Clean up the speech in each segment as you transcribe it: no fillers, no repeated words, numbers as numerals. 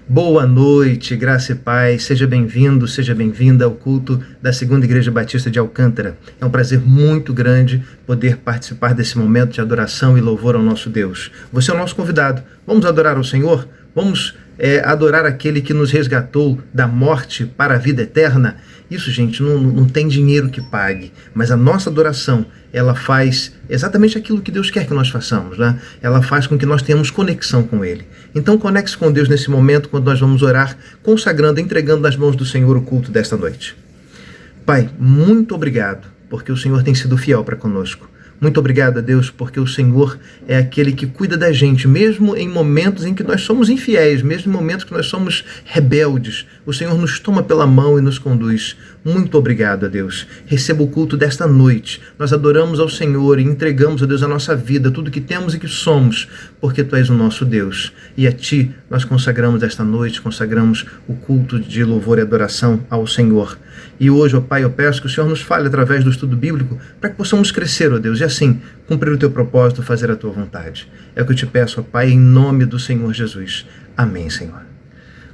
Boa noite, graça e paz, seja bem-vindo, seja bem-vinda ao culto da Segunda Igreja Batista de Alcântara. É um prazer muito grande poder participar desse momento de adoração e louvor ao nosso Deus. Você é o nosso convidado, vamos adorar ao Senhor? Vamos adorar aquele que nos resgatou da morte para a vida eterna? Isso, gente, não tem dinheiro que pague, mas a nossa adoração, ela faz exatamente aquilo que Deus quer que nós façamos, né? Ela faz com que nós tenhamos conexão com Ele. Então conecte-se com Deus nesse momento, quando nós vamos orar, consagrando, entregando nas mãos do Senhor o culto desta noite. Pai, muito obrigado, porque o Senhor tem sido fiel para conosco. Muito obrigado a Deus, porque o Senhor é aquele que cuida da gente, mesmo em momentos em que nós somos infiéis, mesmo em momentos que nós somos rebeldes. O Senhor nos toma pela mão e nos conduz. Muito obrigado a Deus. Receba o culto desta noite. Nós adoramos ao Senhor e entregamos a Deus a nossa vida, tudo que temos e que somos, porque Tu és o nosso Deus. E a Ti nós consagramos esta noite, consagramos o culto de louvor e adoração ao Senhor. E hoje, ó Pai, eu peço que o Senhor nos fale através do estudo bíblico para que possamos crescer, ó Deus, e assim cumprir o Teu propósito, fazer a Tua vontade. É o que eu te peço, ó Pai, em nome do Senhor Jesus. Amém, Senhor.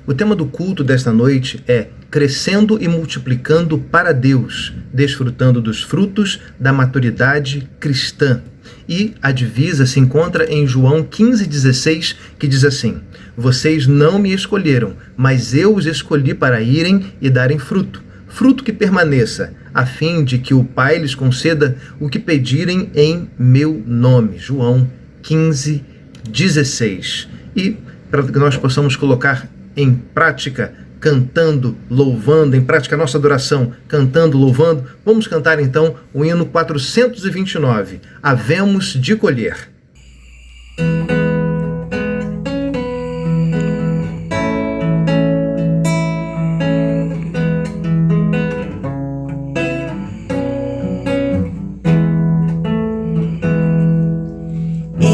O tema do culto desta noite é crescendo e multiplicando para Deus, desfrutando dos frutos da maturidade cristã. E a divisa se encontra em João 15,16, que diz assim: vocês não me escolheram, mas eu os escolhi para irem e darem fruto. Fruto que permaneça, a fim de que o Pai lhes conceda o que pedirem em meu nome. João 15,16. E para que nós possamos colocar em prática, cantando, louvando, em prática a nossa adoração, cantando, louvando, vamos cantar então o hino 429, Havemos de colher.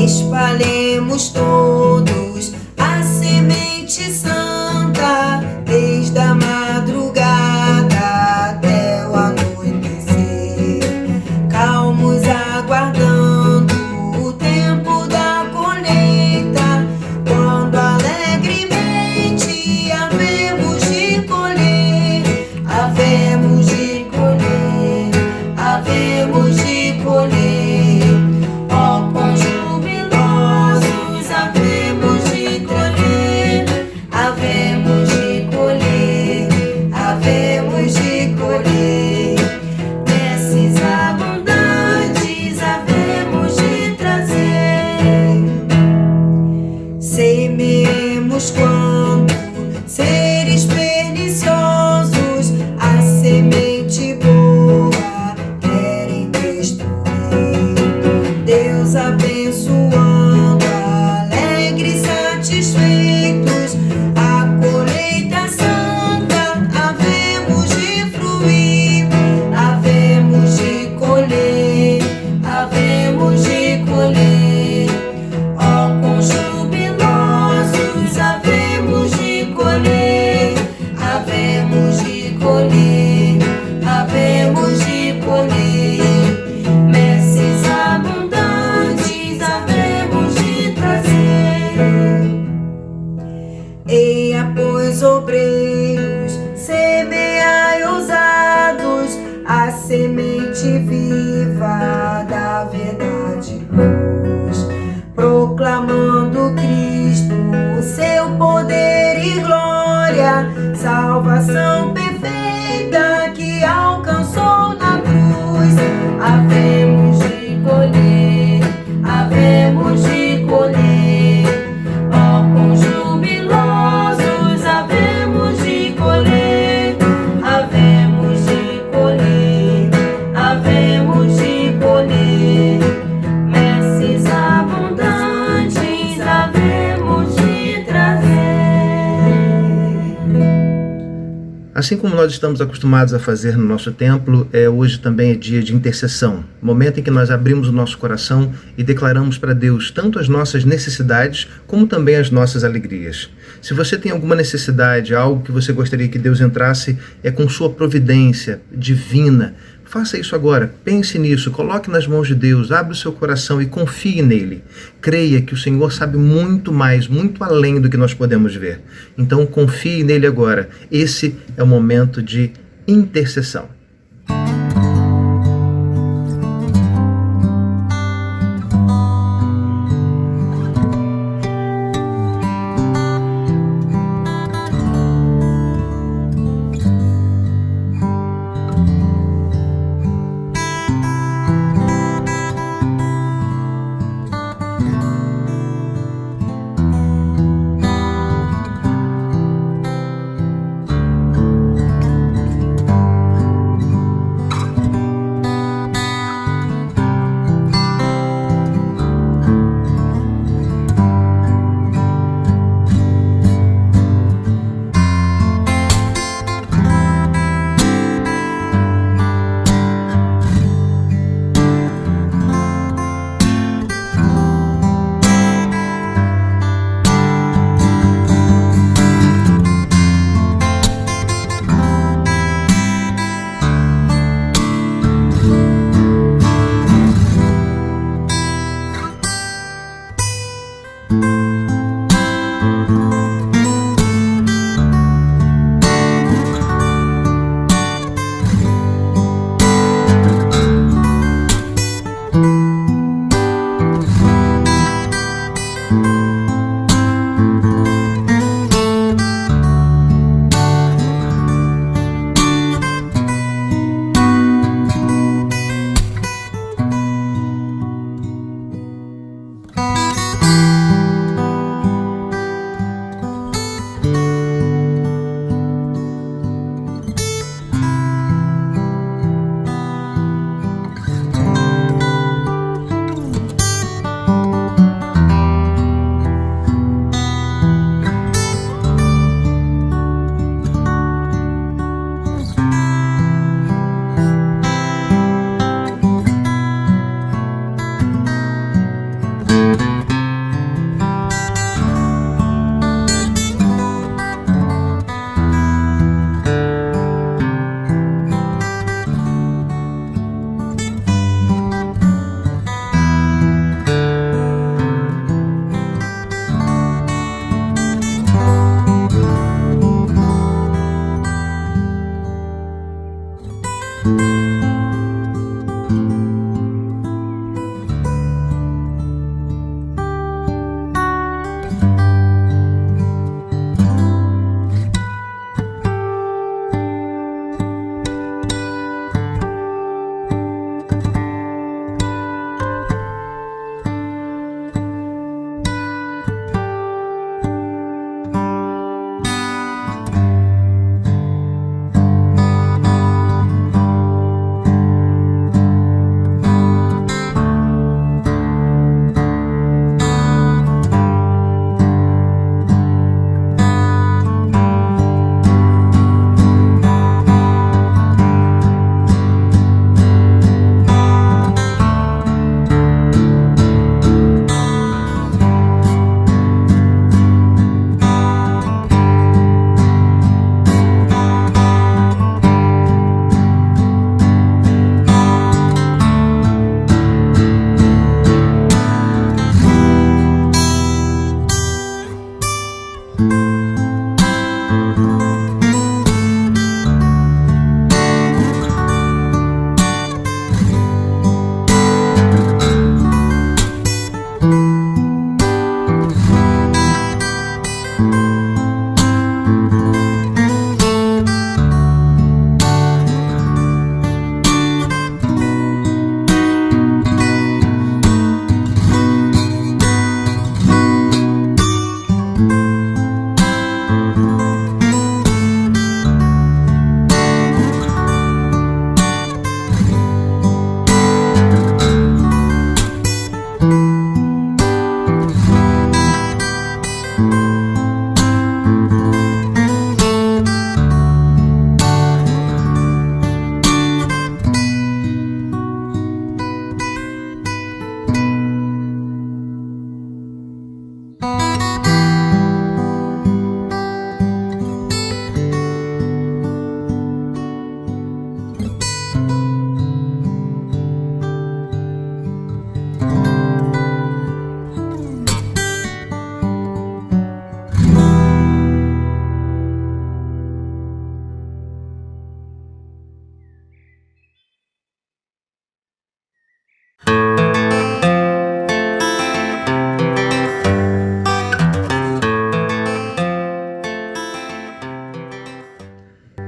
Espalhemos todos a semente santa, desde a madrugada até o anoitecer, calmos aguardando o tempo da colheita, quando alegremente havemos de colher, havemos de colher, havemos de colher. Ó, quão jubilosos havemos de colher, havemos de colher, havemos de colher. Desses abundantes havemos de trazer. Semeemos quando seres perniciosos a semente boa querem destruir. Deus abençoando, alegres, satisfeitos, a colheita santa havemos de fruir, havemos de colher, havemos de colher. Ó, quão jubilosos havemos de colher, havemos de colher, havemos de colher. Messes abundantes havemos de trazer. Eia, pois, obreiros, semeai ousados a semente viva da verdade luz, proclamando Cristo, o seu poder e glória, salvação perfeita que alcançou na cruz. Havemos de colher, havemos de colher. Ó, quão jubilosos havemos de colher, havemos de colher, havemos de colher. Messes abundantes havemos de trazer. Assim como nós estamos acostumados a fazer no nosso templo, hoje também é dia de intercessão, momento em que nós abrimos o nosso coração e declaramos para Deus tanto as nossas necessidades como também as nossas alegrias. Se você tem alguma necessidade, algo que você gostaria que Deus entrasse com sua providência divina, Faça isso agora, pense nisso, coloque nas mãos de Deus, abra o seu coração e confie nele. Creia que o Senhor sabe muito mais, muito além do que nós podemos ver. Então confie nele agora. Esse é o momento de intercessão.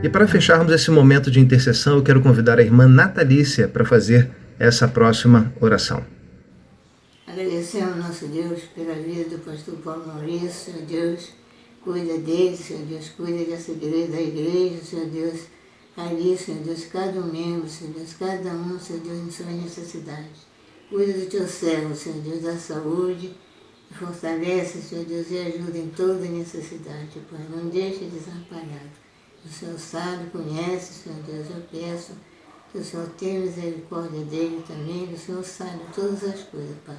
E para fecharmos esse momento de intercessão, eu quero convidar a irmã Natalícia para fazer essa próxima oração. Agradecemos ao nosso Deus pela vida do pastor Paulo Maurício, Senhor Deus, cuida dele, Senhor Deus, cuida dessa igreja, da igreja, Senhor Deus, ali, Senhor Deus, cada um membro, Senhor Deus, cada um, Senhor Deus, em suas necessidades. Cuida do teu servo, Senhor Deus, da saúde, fortalece, Senhor Deus, e ajuda em toda necessidade, Pai, não deixe desamparado. O Senhor sabe, conhece, Senhor Deus, eu peço que o Senhor tenha misericórdia dele também, o Senhor sabe todas as coisas, Pai.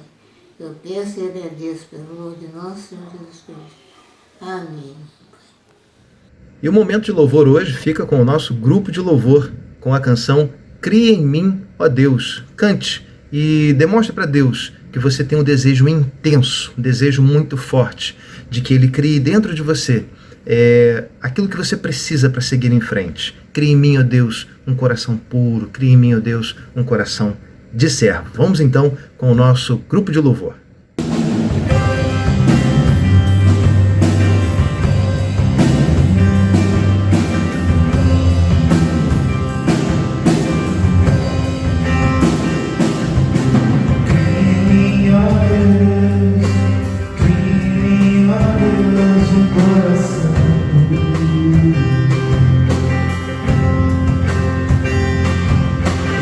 Eu peço e agradeço pelo amor de nosso Senhor Jesus Cristo. Amém. E o momento de louvor hoje fica com o nosso grupo de louvor, com a canção Cria em mim, ó Deus. Cante e demonstre para Deus que você tem um desejo intenso, um desejo muito forte, de que Ele crie dentro de você aquilo que você precisa para seguir em frente. Crie em mim, ó Deus, um coração puro. Crie em mim, ó Deus, um coração de servo. Vamos então com o nosso grupo de louvor.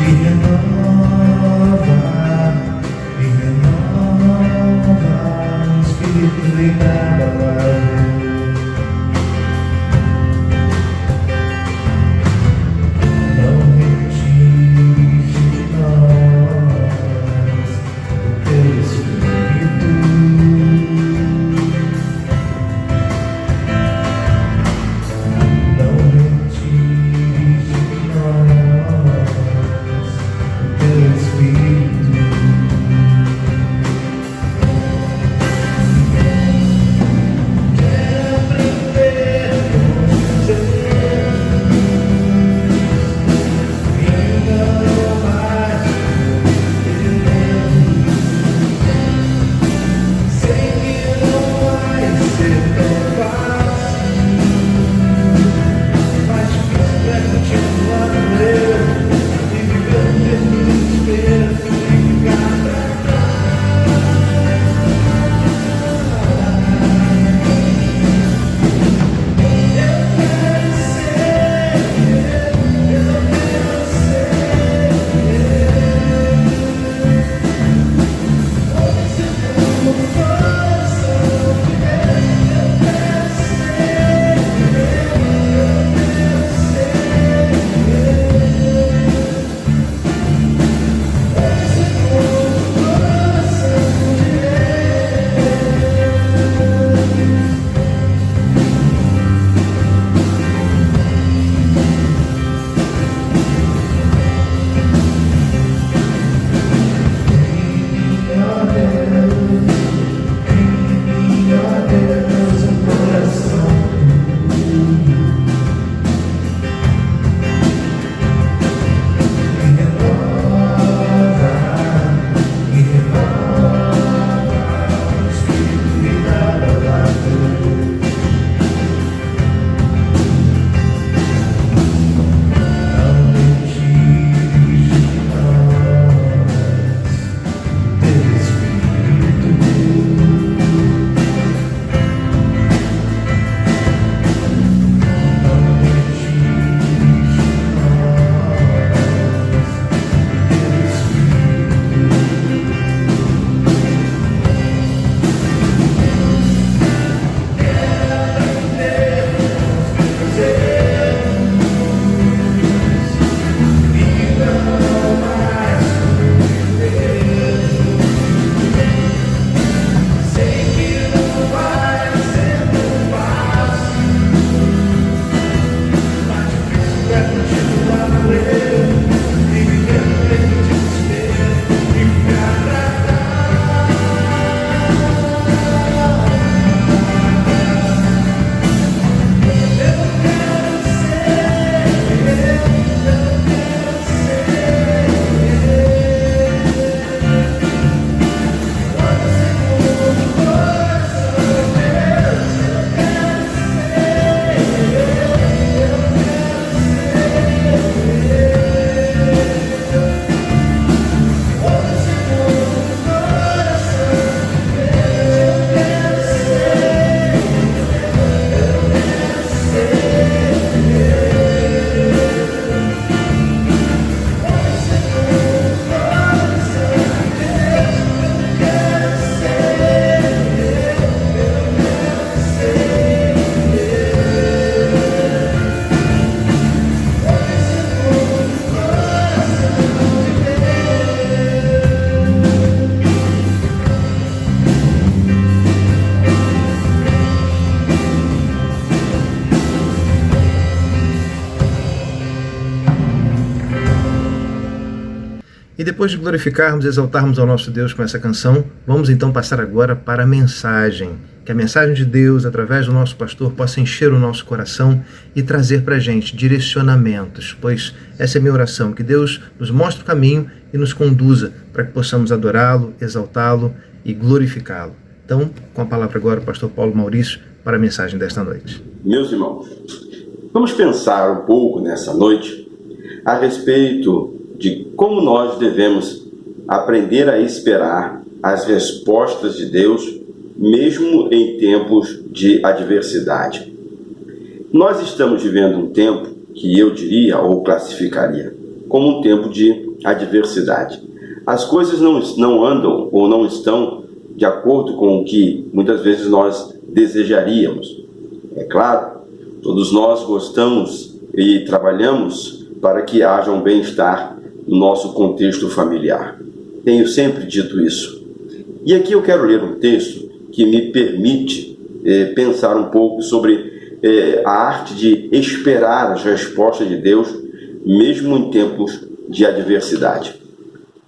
Me renova, E depois de glorificarmos e exaltarmos ao nosso Deus com essa canção, vamos então passar agora para a mensagem. Que a mensagem de Deus, através do nosso pastor, possa encher o nosso coração e trazer para a gente direcionamentos, pois essa é a minha oração, que Deus nos mostre o caminho e nos conduza para que possamos adorá-lo, exaltá-lo e glorificá-lo. Então, com a palavra agora, o pastor Paulo Maurício, para a mensagem desta noite. Meus irmãos, vamos pensar um pouco nessa noite a respeito de como nós devemos aprender a esperar as respostas de Deus, mesmo em tempos de adversidade. Nós estamos vivendo um tempo que eu diria ou classificaria como um tempo de adversidade. As coisas não andam ou não estão de acordo com o que muitas vezes nós desejaríamos. É claro, todos nós gostamos e trabalhamos para que haja um bem-estar no nosso contexto familiar. Tenho sempre dito isso. E aqui eu quero ler um texto que me permite pensar um pouco sobre a arte de esperar as respostas de Deus, mesmo em tempos de adversidade.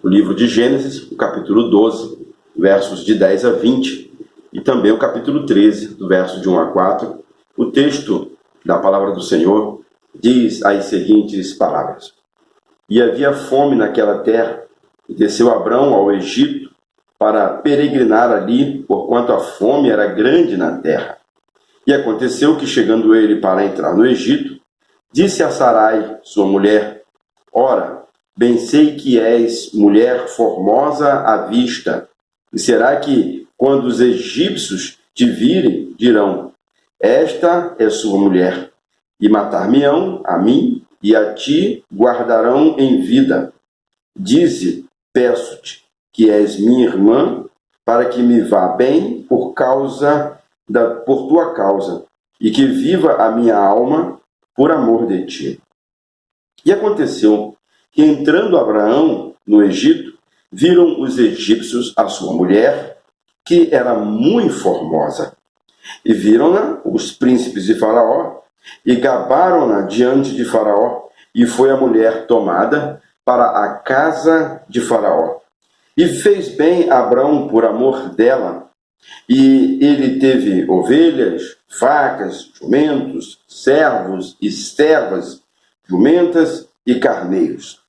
O livro de Gênesis, o capítulo 12, versos de 10 a 20, e também o capítulo 13, do verso de 1 a 4, o texto da palavra do Senhor diz as seguintes palavras: E havia fome naquela terra, e desceu Abrão ao Egito, para peregrinar ali, porquanto a fome era grande na terra. E aconteceu que, chegando ele para entrar no Egito, disse a Sarai, sua mulher: Ora, bem sei que és mulher formosa à vista, e será que, quando os egípcios te virem, dirão: Esta é sua mulher, e matar-me-ão a mim, e a ti guardarão em vida. Dize, peço-te, que és minha irmã, para que me vá bem por tua causa, e que viva a minha alma por amor de ti. E aconteceu que, entrando Abraão no Egito, viram os egípcios a sua mulher, que era muito formosa, e viram-na os príncipes de Faraó, e gabaram-na diante de Faraó, e foi a mulher tomada para a casa de Faraó. E fez bem Abrão por amor dela, e ele teve ovelhas, vacas, jumentos, servos e servas, jumentas e carneiros.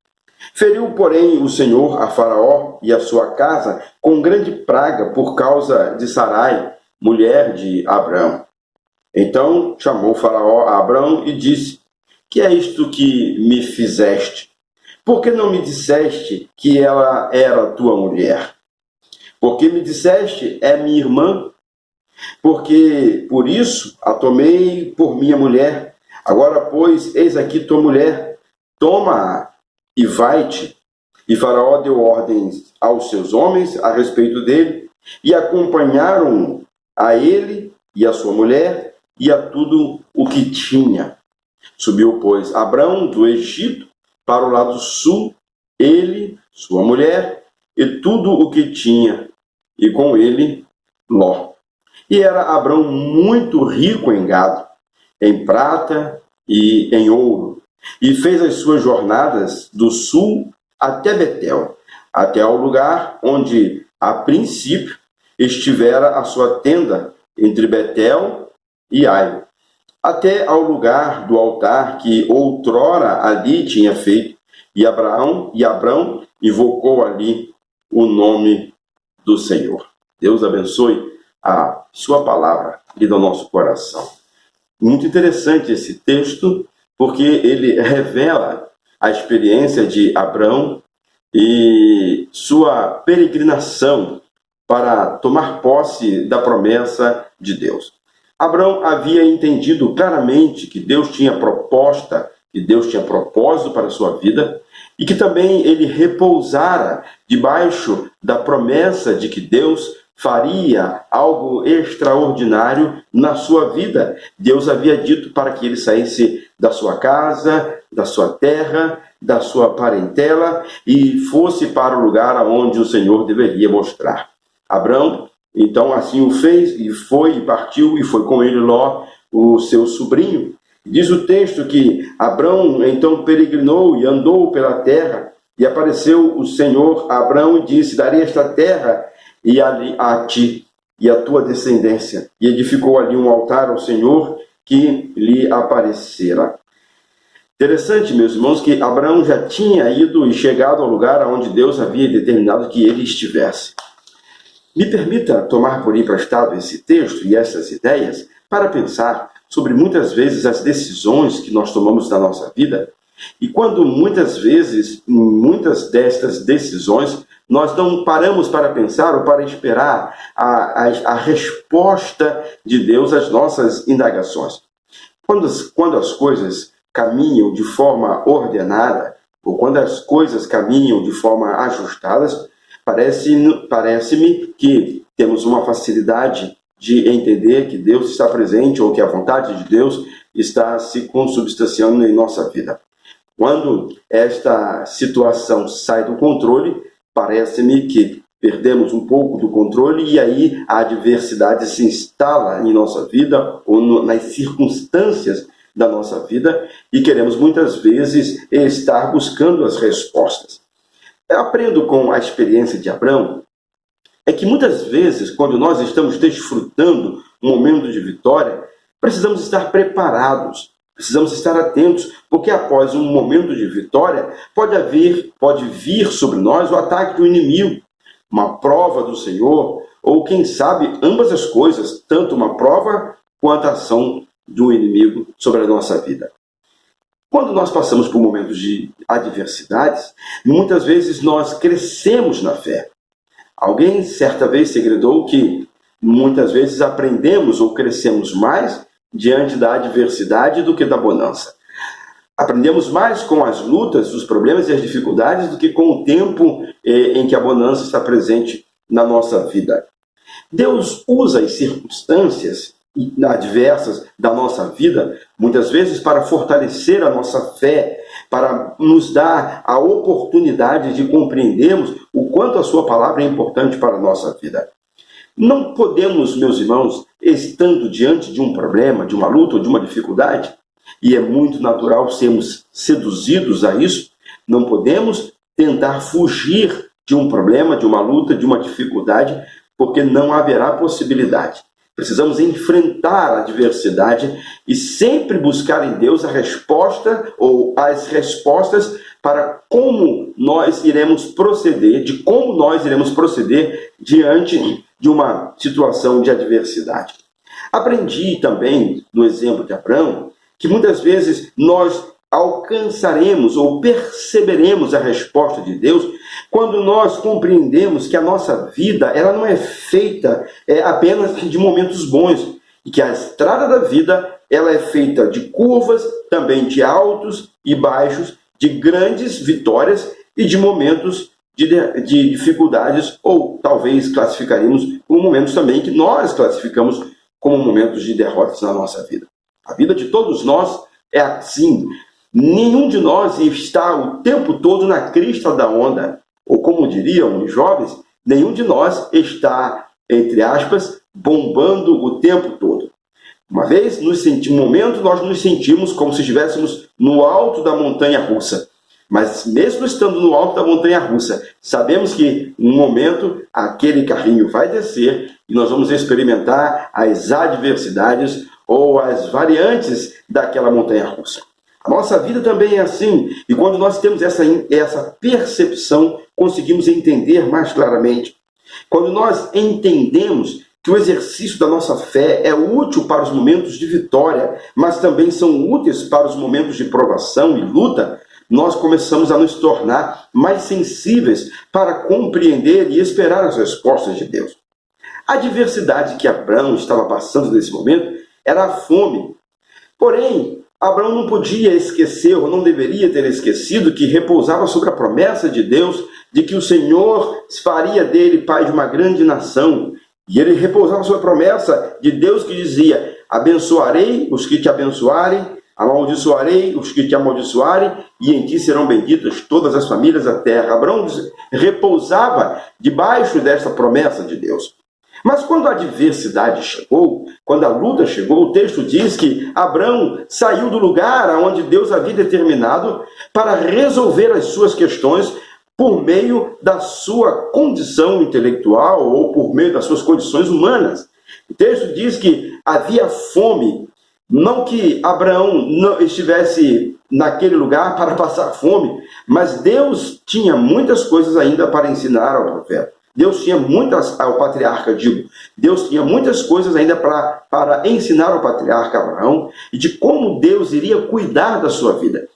Feriu, porém, o Senhor a Faraó e a sua casa com grande praga por causa de Sarai, mulher de Abrão. Então chamou Faraó a Abrão e disse: Que é isto que me fizeste? Por que não me disseste que ela era tua mulher? Porque me disseste, é minha irmã? Porque por isso a tomei por minha mulher. Agora, pois, eis aqui tua mulher, toma-a e vai-te. E Faraó deu ordens aos seus homens a respeito dele, e acompanharam a ele e a sua mulher e a tudo o que tinha. Subiu, pois, Abrão do Egito para o lado sul, ele, sua mulher e tudo o que tinha, e com ele Ló. E era Abrão muito rico em gado, em prata e em ouro, e fez as suas jornadas do sul até Betel, até ao lugar onde, a princípio, estivera a sua tenda entre Betel e Ai, até ao lugar do altar que outrora ali tinha feito, e Abrão invocou ali o nome do Senhor. Deus abençoe a sua palavra e do nosso coração. Muito interessante esse texto, porque ele revela a experiência de Abrão e sua peregrinação para tomar posse da promessa de Deus. Abrão havia entendido claramente que Deus tinha proposta, que Deus tinha propósito para a sua vida, e que também ele repousara debaixo da promessa de que Deus faria algo extraordinário na sua vida. Deus havia dito para que ele saísse da sua casa, da sua terra, da sua parentela e fosse para o lugar aonde o Senhor deveria mostrar. Abrão, então, assim o fez, e foi, e partiu, e foi com ele Ló, o seu sobrinho. Diz o texto que Abrão, então, peregrinou e andou pela terra, E apareceu o Senhor a Abrão e disse: darei esta terra e ali a ti e a tua descendência. E edificou ali um altar ao Senhor que lhe aparecera. Interessante, meus irmãos, que Abraão já tinha ido e chegado ao lugar onde Deus havia determinado que ele estivesse. Me permita tomar por emprestado esse texto e essas ideias para pensar sobre muitas vezes as decisões que nós tomamos na nossa vida, e quando muitas vezes, em muitas destas decisões, nós não paramos para pensar ou para esperar a resposta de Deus às nossas indagações. Quando as coisas caminham de forma ordenada, ou quando as coisas caminham de forma ajustadas, parece-me que temos uma facilidade de entender que Deus está presente ou que a vontade de Deus está se consubstanciando em nossa vida. Quando esta situação sai do controle, parece-me que perdemos um pouco do controle e aí a adversidade se instala em nossa vida ou nas circunstâncias da nossa vida e queremos muitas vezes estar buscando as respostas. Eu aprendo com a experiência de Abraão é que muitas vezes, quando nós estamos desfrutando um momento de vitória, precisamos estar preparados, precisamos estar atentos, porque após um momento de vitória pode vir sobre nós o ataque do inimigo, uma prova do Senhor, ou quem sabe ambas as coisas, tanto uma prova quanto a ação do inimigo sobre a nossa vida. Quando nós passamos por momentos de adversidades, muitas vezes nós crescemos na fé. Alguém certa vez segredou que muitas vezes aprendemos ou crescemos mais diante da adversidade do que da bonança. Aprendemos mais com as lutas, os problemas e as dificuldades do que com o tempo em que a bonança está presente na nossa vida. Deus usa as circunstâncias adversas da nossa vida, muitas vezes para fortalecer a nossa fé, para nos dar a oportunidade de compreendermos o quanto a sua palavra é importante para a nossa vida. Não podemos, meus irmãos, estando diante de um problema, de uma luta ou de uma dificuldade, e é muito natural sermos seduzidos a isso, não podemos tentar fugir de um problema, de uma luta, de uma dificuldade, porque não haverá possibilidade. Precisamos enfrentar a adversidade e sempre buscar em Deus a resposta ou as respostas para como nós iremos proceder, diante de uma situação de adversidade. Aprendi também, no exemplo de Abraão, que muitas vezes nós alcançaremos ou perceberemos a resposta de Deus quando nós compreendemos que a nossa vida ela não é feita apenas de momentos bons e que a estrada da vida ela é feita de curvas, também de altos e baixos, de grandes vitórias e de momentos de dificuldades, ou talvez classificaríamos como momentos também que nós classificamos como momentos de derrotas na nossa vida. A vida de todos nós é assim. Nenhum de nós está o tempo todo na crista da onda. Ou como diriam os jovens, nenhum de nós está, entre aspas, bombando o tempo todo. Uma vez, um momento, nós nos sentimos como se estivéssemos no alto da montanha-russa. Mas mesmo estando no alto da montanha-russa, sabemos que, em um momento, aquele carrinho vai descer e nós vamos experimentar as adversidades ou as variantes daquela montanha-russa. A nossa vida também é assim, e quando nós temos essa percepção, conseguimos entender mais claramente. Quando nós entendemos que o exercício da nossa fé é útil para os momentos de vitória, mas também são úteis para os momentos de provação e luta, nós começamos a nos tornar mais sensíveis para compreender e esperar as respostas de Deus. A adversidade que Abraão estava passando nesse momento era a fome. Porém, Abraão não podia esquecer, ou não deveria ter esquecido, que repousava sobre a promessa de Deus de que o Senhor faria dele pai de uma grande nação. E ele repousava sobre a promessa de Deus que dizia: abençoarei os que te abençoarem, amaldiçoarei os que te amaldiçoarem, e em ti serão benditas todas as famílias da terra. Abraão repousava debaixo desta promessa de Deus. Mas quando a adversidade chegou, quando a luta chegou, o texto diz que Abrão saiu do lugar onde Deus havia determinado para resolver as suas questões por meio da sua condição intelectual ou por meio das suas condições humanas. O texto diz que havia fome, não que Abraão não estivesse naquele lugar para passar fome, mas Deus tinha muitas coisas ainda para ensinar ao profeta. Deus tinha muitas, ao patriarca, Deus tinha muitas coisas ainda para ensinar ao patriarca Abraão e de como Deus iria cuidar da sua vida.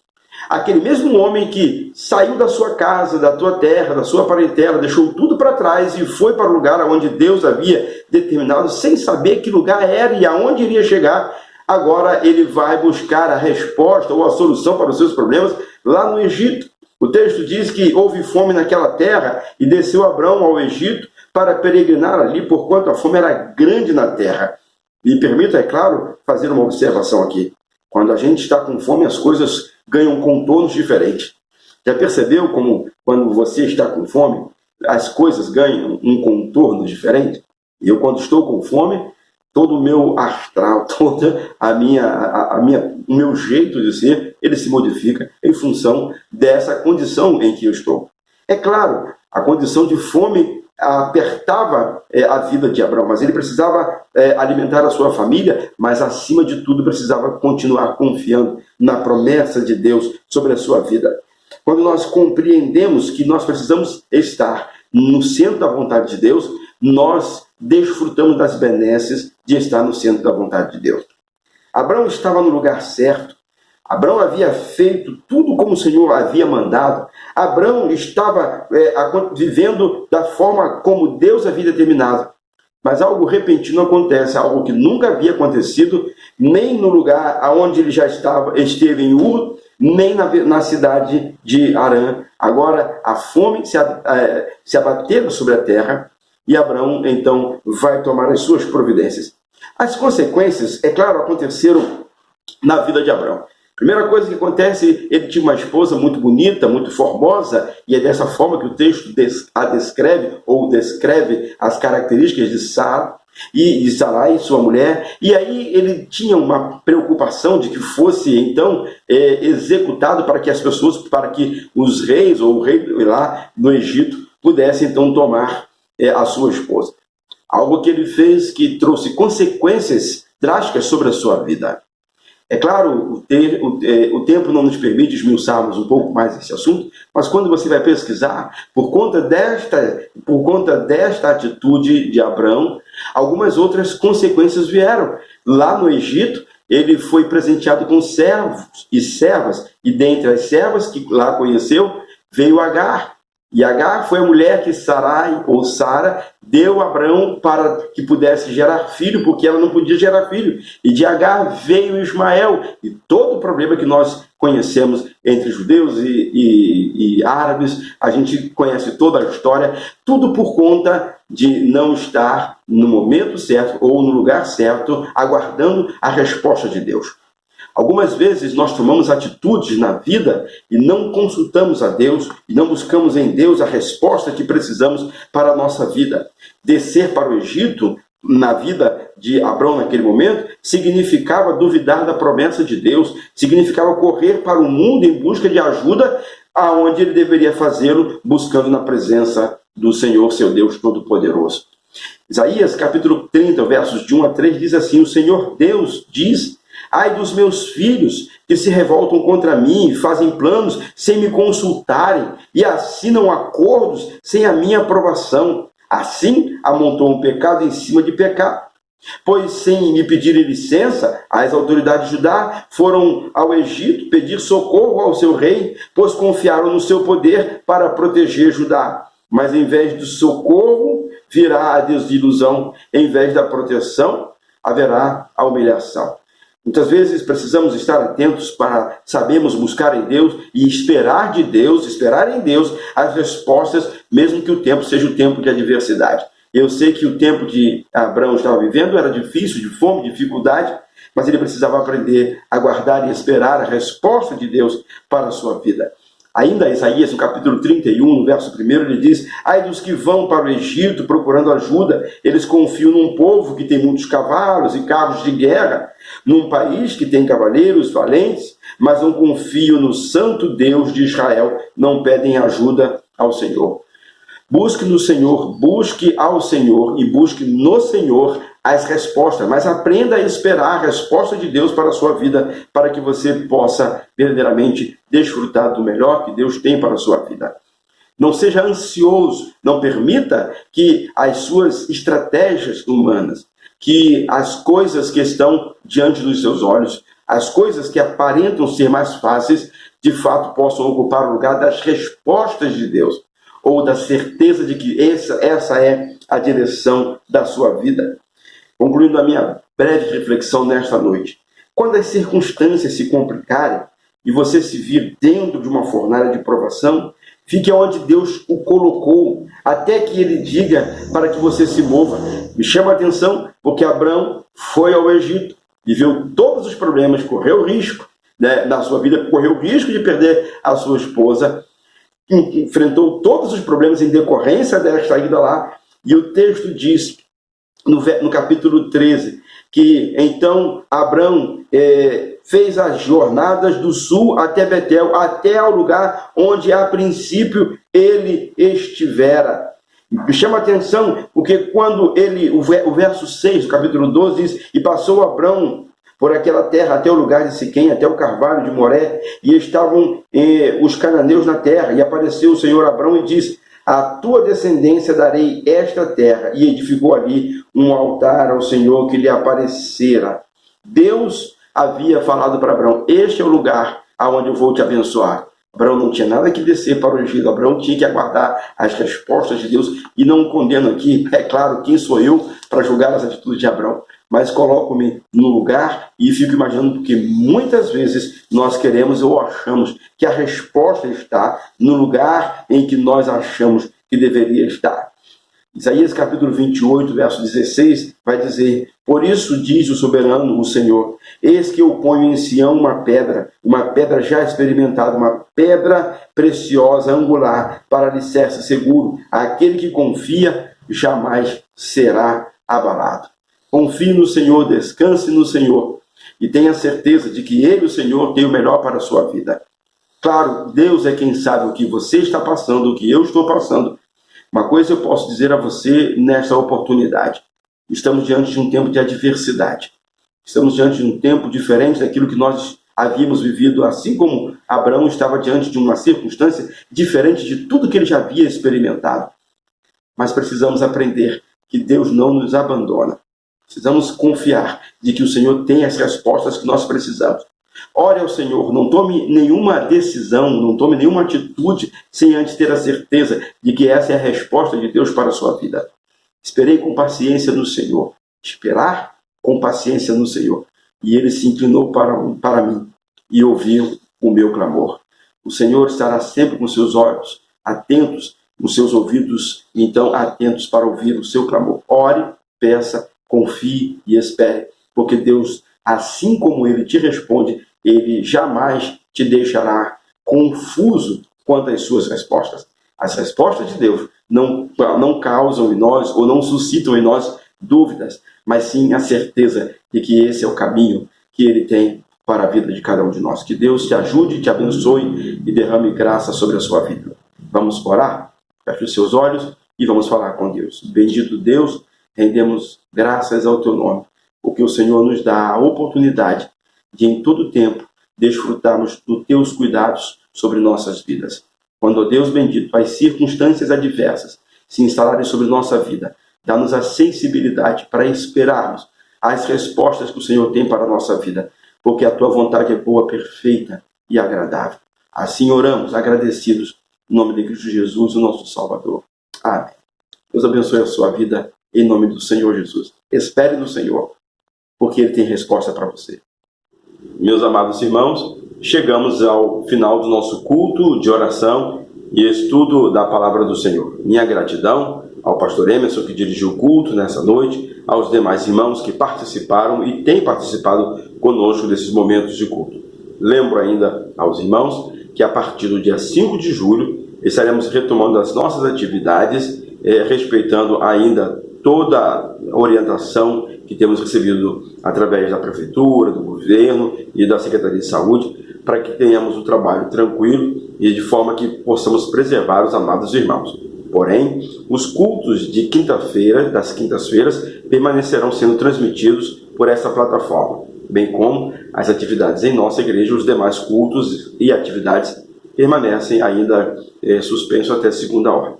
Aquele mesmo homem que saiu da sua casa, da tua terra, da sua parentela, deixou tudo para trás e foi para o lugar onde Deus havia determinado, sem saber que lugar era e aonde iria chegar, agora ele vai buscar a resposta ou a solução para os seus problemas lá no Egito. O texto diz que houve fome naquela terra e desceu Abrão ao Egito para peregrinar ali, porquanto a fome era grande na terra. Me permita, é claro, fazer uma observação aqui. Quando a gente está com fome, as coisas ganham contornos diferentes. Já percebeu como, quando você está com fome, as coisas ganham um contorno diferente? E eu, quando estou com fome, todo o meu astral, todo o meu jeito de ser, ele se modifica em função dessa condição em que eu estou. É claro, a condição de fome apertava a vida de Abraão, mas ele precisava alimentar a sua família, mas acima de tudo precisava continuar confiando na promessa de Deus sobre a sua vida. Quando nós compreendemos que nós precisamos estar no centro da vontade de Deus, nós desfrutamos das benesses de estar no centro da vontade de Deus. Abraão estava no lugar certo. Abraão havia feito tudo como o Senhor havia mandado. Abraão estava vivendo da forma como Deus havia determinado. Mas algo repentino acontece, algo que nunca havia acontecido, nem no lugar onde ele já esteve em Ur, nem na cidade de Harã. Agora a fome se abateu sobre a terra e Abraão então vai tomar as suas providências. As consequências, é claro, aconteceram na vida de Abraão. Primeira coisa que acontece, ele tinha uma esposa muito bonita, muito formosa, e é dessa forma que o texto a descreve, ou descreve as características de Sara, e de Sarai, sua mulher, e aí ele tinha uma preocupação de que fosse então executado para que as pessoas, para que os reis, ou o rei lá no Egito, pudessem então tomar a sua esposa. Algo que ele fez que trouxe consequências drásticas sobre a sua vida. É claro, o tempo não nos permite esmiuçarmos um pouco mais esse assunto, mas quando você vai pesquisar, por conta desta atitude de Abraão, algumas outras consequências vieram. Lá no Egito, ele foi presenteado com servos e servas, e dentre as servas que lá conheceu, veio Agar. E Agar foi a mulher que Sarai, ou Sara, deu a Abraão para que pudesse gerar filho, porque ela não podia gerar filho. E de Agar veio Ismael. E todo o problema que nós conhecemos entre judeus e árabes, a gente conhece toda a história, tudo por conta de não estar no momento certo ou no lugar certo, aguardando a resposta de Deus. Algumas vezes nós tomamos atitudes na vida e não consultamos a Deus e não buscamos em Deus a resposta que precisamos para a nossa vida. Descer para o Egito, na vida de Abraão naquele momento, significava duvidar da promessa de Deus, significava correr para o mundo em busca de ajuda, aonde ele deveria fazê-lo, buscando na presença do Senhor, seu Deus Todo-Poderoso. Isaías, capítulo 30, versos de 1 a 3, diz assim: o Senhor Deus diz: ai dos meus filhos, que se revoltam contra mim e fazem planos sem me consultarem e assinam acordos sem a minha aprovação. Assim, amontou um pecado em cima de pecado. Pois, sem me pedirem licença, as autoridades de Judá foram ao Egito pedir socorro ao seu rei, pois confiaram no seu poder para proteger Judá. Mas, em vez do socorro, virá a desilusão. Em vez da proteção, haverá a humilhação. Muitas vezes precisamos estar atentos para sabermos buscar em Deus e esperar de Deus, esperar em Deus as respostas, mesmo que o tempo seja o tempo de adversidade. Eu sei que o tempo que Abraão estava vivendo era difícil, de fome, dificuldade, mas ele precisava aprender a guardar e esperar a resposta de Deus para a sua vida. Ainda Isaías, no capítulo 31, no verso 1, ele diz: ai dos que vão para o Egito procurando ajuda, eles confiam num povo que tem muitos cavalos e carros de guerra, num país que tem cavaleiros valentes, mas não confiam no santo Deus de Israel, não pedem ajuda ao Senhor. Busque no Senhor, busque ao Senhor e busque no Senhor as respostas, mas aprenda a esperar a resposta de Deus para a sua vida, para que você possa verdadeiramente desfrutar do melhor que Deus tem para a sua vida. Não seja ansioso, não permita que as suas estratégias humanas, que as coisas que estão diante dos seus olhos, as coisas que aparentam ser mais fáceis, de fato possam ocupar o lugar das respostas de Deus, ou da certeza de que essa é a direção da sua vida. Concluindo a minha breve reflexão nesta noite, quando as circunstâncias se complicarem e você se vir dentro de uma fornalha de provação, fique onde Deus o colocou, até que Ele diga para que você se mova. Me chama a atenção porque Abraão foi ao Egito, viveu todos os problemas, correu risco na sua vida, correu risco de perder a sua esposa, enfrentou todos os problemas em decorrência desta ida lá, e o texto diz, no capítulo 13, que então Abraão fez as jornadas do sul até Betel, até ao lugar onde a princípio ele estivera. Me chama a atenção, porque quando o verso 6 do capítulo 12 diz: e passou Abraão por aquela terra até o lugar de Siquém, até o carvalho de Moré, e estavam os cananeus na terra, e apareceu o Senhor a Abraão e disse: a tua descendência darei esta terra, e edificou ali um altar ao Senhor que lhe aparecera. Deus havia falado para Abraão: este é o lugar aonde eu vou te abençoar. Abraão não tinha nada que descer para o Egito, Abraão tinha que aguardar as respostas de Deus, e não condeno aqui, é claro, quem sou eu para julgar as atitudes de Abraão, mas coloco-me no lugar e fico imaginando, porque muitas vezes nós queremos ou achamos que a resposta está no lugar em que nós achamos que deveria estar. Isaías capítulo 28, verso 16, vai dizer: por isso diz o soberano, o Senhor, eis que eu ponho em Sião uma pedra já experimentada, uma pedra preciosa, angular, para alicerce seguro. Aquele que confia jamais será abalado. Confie no Senhor, descanse no Senhor e tenha certeza de que Ele, o Senhor, tem o melhor para a sua vida. Claro, Deus é quem sabe o que você está passando, o que eu estou passando. Uma coisa eu posso dizer a você nesta oportunidade: estamos diante de um tempo de adversidade. Estamos diante de um tempo diferente daquilo que nós havíamos vivido, assim como Abraão estava diante de uma circunstância diferente de tudo que ele já havia experimentado. Mas precisamos aprender que Deus não nos abandona. Precisamos confiar de que o Senhor tem as respostas que nós precisamos. Ore ao Senhor, não tome nenhuma decisão, não tome nenhuma atitude sem antes ter a certeza de que essa é a resposta de Deus para a sua vida. Esperei com paciência no Senhor. Esperar com paciência no Senhor. E Ele se inclinou para mim e ouviu o meu clamor. O Senhor estará sempre com seus olhos atentos, os seus ouvidos, então atentos para ouvir o seu clamor. Ore, peça, confie e espere, porque Deus, assim como Ele te responde, Ele jamais te deixará confuso quanto às suas respostas. As respostas de Deus não causam em nós ou não suscitam em nós dúvidas, mas sim a certeza de que esse é o caminho que Ele tem para a vida de cada um de nós. Que Deus te ajude, te abençoe e derrame graça sobre a sua vida. Vamos orar? Feche os seus olhos e vamos falar com Deus. Bendito Deus, rendemos graças ao Teu nome, porque o Senhor nos dá a oportunidade de em todo tempo desfrutarmos dos Teus cuidados sobre nossas vidas. Quando, ó Deus bendito, as circunstâncias adversas se instalarem sobre nossa vida, dá-nos a sensibilidade para esperarmos as respostas que o Senhor tem para a nossa vida, porque a Tua vontade é boa, perfeita e agradável. Assim oramos, agradecidos, em nome de Cristo Jesus, o nosso Salvador. Amém. Deus abençoe a sua vida, em nome do Senhor Jesus. Espere no Senhor, porque Ele tem resposta para você. Meus amados irmãos, chegamos ao final do nosso culto de oração e estudo da Palavra do Senhor. Minha gratidão ao pastor Emerson, que dirigiu o culto nessa noite, aos demais irmãos que participaram e têm participado conosco desses momentos de culto. Lembro ainda aos irmãos que a partir do dia 5 de julho estaremos retomando as nossas atividades, respeitando ainda toda a orientação que temos recebido através da Prefeitura, do Governo e da Secretaria de Saúde, para que tenhamos um trabalho tranquilo e de forma que possamos preservar os amados irmãos. Porém, os cultos de quinta-feira, das quintas-feiras, permanecerão sendo transmitidos por essa plataforma, bem como as atividades em nossa igreja, os demais cultos e atividades permanecem ainda suspensos até segunda ordem.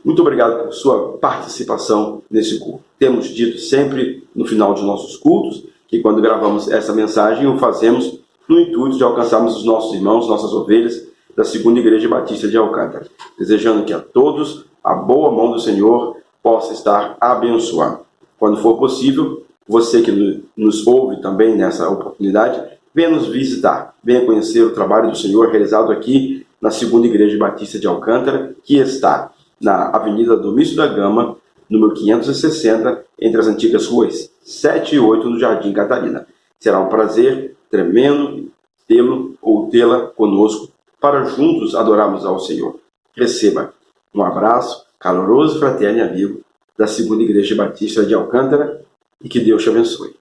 Muito obrigado por sua participação nesse culto. Temos dito sempre no final de nossos cultos que quando gravamos essa mensagem o fazemos no intuito de alcançarmos os nossos irmãos, nossas ovelhas da Segunda Igreja Batista de Alcântara, desejando que a todos a boa mão do Senhor possa estar abençoando. Quando for possível, você que nos ouve também nessa oportunidade, venha nos visitar, venha conhecer o trabalho do Senhor realizado aqui na Segunda Igreja Batista de Alcântara, que está na Avenida Domício da Gama, número 560, entre as antigas ruas 7 e 8, no Jardim Catarina. Será um prazer tremendo tê-lo ou tê-la conosco para juntos adorarmos ao Senhor. Receba um abraço caloroso, fraterno e amigo da Segunda Igreja Batista de Alcântara e que Deus te abençoe.